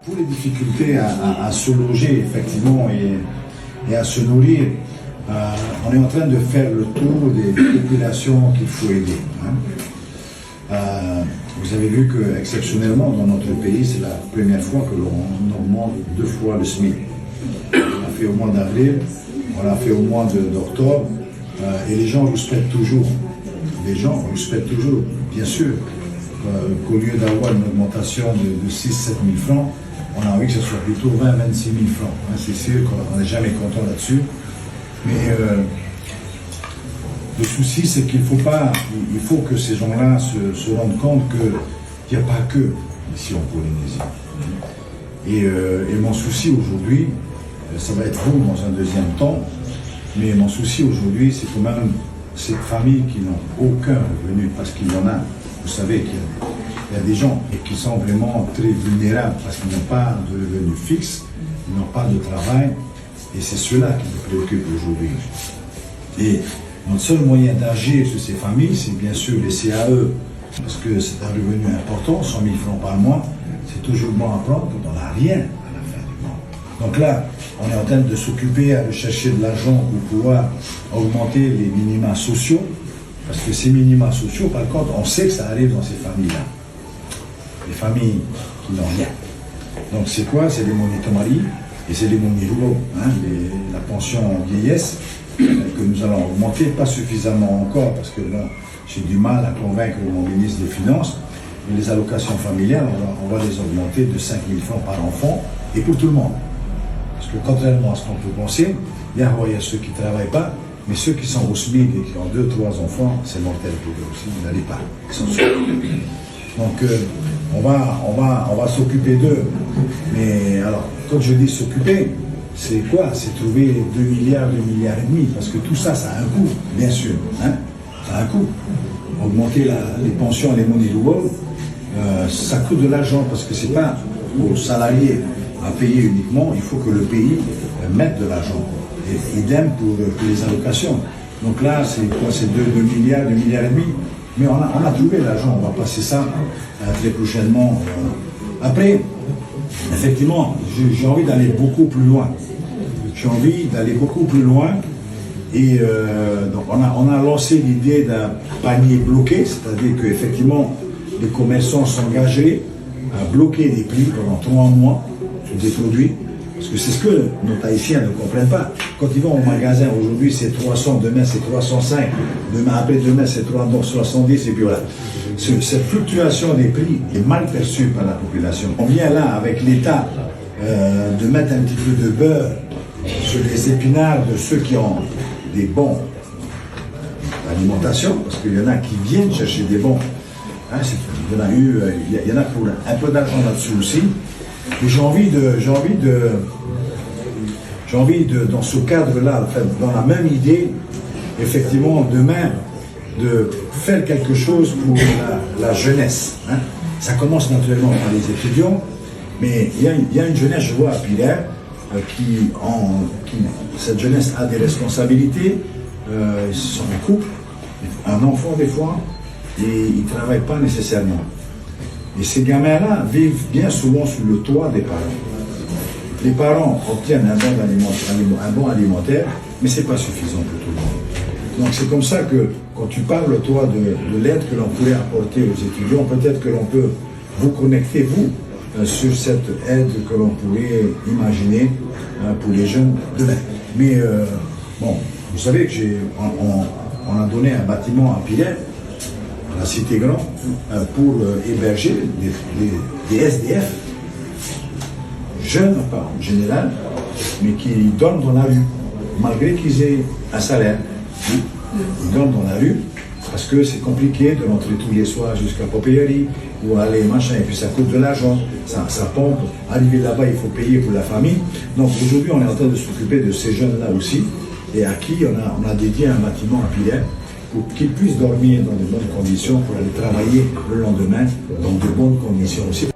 Pour les difficultés à se loger effectivement et à se nourrir, on est en train de faire le tour des populations qu'il faut aider. Vous avez vu que exceptionnellement dans notre pays, c'est la première fois que l'on augmente 2 fois le SMIC. On l'a fait au mois d'avril, on l'a fait au mois d'octobre, et les gens respectent toujours. Les gens respectent toujours, bien sûr, qu'au lieu d'avoir une augmentation de 6 000 à 7 000 francs, on a envie que ce soit plutôt 20 000 à 26 000 francs. C'est sûr qu'on n'est jamais content là-dessus. Mais le souci, c'est qu'il faut que ces gens-là se rendent compte qu'il n'y a pas que ici en Polynésie. Et mon souci aujourd'hui, ça va être vous dans un deuxième temps, mais mon souci aujourd'hui, c'est quand même ces familles qui n'ont aucun revenu, parce qu'il y en a, vous savez qu'il y a des gens qui sont vraiment très vulnérables parce qu'ils n'ont pas de revenu fixe, ils n'ont pas de travail, et c'est cela qui nous préoccupe aujourd'hui. Et notre seul moyen d'agir sur ces familles, c'est bien sûr les CAE, parce que c'est un revenu important, 100 000 francs par mois, c'est toujours bon à prendre quand on n'a rien à la fin du mois. Donc là, on est en train de s'occuper à rechercher de l'argent pour pouvoir augmenter les minima sociaux, parce que ces minima sociaux, par contre, on sait que ça arrive dans ces familles-là. Les familles qui n'ont rien. Donc c'est quoi? C'est les monitomari et c'est les moniruro, la pension vieillesse, que nous allons augmenter, pas suffisamment encore, parce que bon, j'ai du mal à convaincre mon ministre des Finances, mais les allocations familiales, on va les augmenter de 5 000 francs par enfant, et pour tout le monde. Parce que contrairement à ce qu'on peut penser, il y a ceux qui ne travaillent pas, mais ceux qui sont au SMIC et qui ont 2 ou 3 enfants, c'est mortel pour eux aussi, ils n'allez pas. Ils sont donc on va s'occuper d'eux. Mais alors, quand je dis s'occuper, c'est quoi? C'est trouver 2 milliards, 2 milliards et demi, parce que tout ça, ça a un coût, bien sûr. Ça a un coût. Augmenter les pensions et les moniruro, ça coûte de l'argent, parce que c'est pas aux salariés à payer uniquement, il faut que le pays mette de l'argent. Et idem pour les allocations. Donc là, c'est quoi? C'est 2 milliards, 2 milliards et demi. Mais on a trouvé l'argent, on va passer ça très prochainement. Après, effectivement, j'ai envie d'aller beaucoup plus loin. J'ai envie d'aller beaucoup plus loin. Et donc on a lancé l'idée d'un panier bloqué, c'est-à-dire qu'effectivement, les commerçants s'engageaient à bloquer les prix pendant 3 mois sur des produits. Parce que c'est ce que nos Haïtiens ne comprennent pas. Quand ils vont au magasin, aujourd'hui c'est 300, demain c'est 305, après-demain c'est 370, et puis voilà. Cette fluctuation des prix est mal perçue par la population. On vient là avec l'État de mettre un petit peu de beurre sur les épinards de ceux qui ont des bons d'alimentations, parce qu'il y en a qui viennent chercher des bons. Il y en a pour un peu d'argent là-dessus aussi. Et j'ai envie dans ce cadre-là, dans la même idée, effectivement, demain, de faire quelque chose pour la jeunesse. Ça commence naturellement par les étudiants, mais il y a une jeunesse, je vois à Pilaire, cette jeunesse a des responsabilités, ils sont en couple, un enfant des fois, et ils ne travaillent pas nécessairement. Et ces gamins-là vivent bien souvent sur le toit des parents. Les parents obtiennent un bon alimentaire, mais ce n'est pas suffisant pour tout le monde. Donc c'est comme ça que, quand tu parles, toi, de l'aide que l'on pourrait apporter aux étudiants, peut-être que l'on peut vous connecter, vous, sur cette aide que l'on pourrait imaginer pour les jeunes demain. Mais bon, vous savez qu'on a donné un bâtiment à Pilaire, la Cité Grand, pour héberger des SDF, jeunes, pas en général, mais qui dorment dans la rue, malgré qu'ils aient un salaire. Ils dorment dans la rue, parce que c'est compliqué de rentrer tous les soirs jusqu'à Popeyeri, ou aller machin, et puis ça coûte de l'argent, ça pompe, arriver là-bas, il faut payer pour la famille. Donc aujourd'hui, on est en train de s'occuper de ces jeunes-là aussi, et à qui on a dédié un bâtiment à Pilaire, pour qu'ils puissent dormir dans de bonnes conditions, pour aller travailler le lendemain dans de bonnes conditions aussi.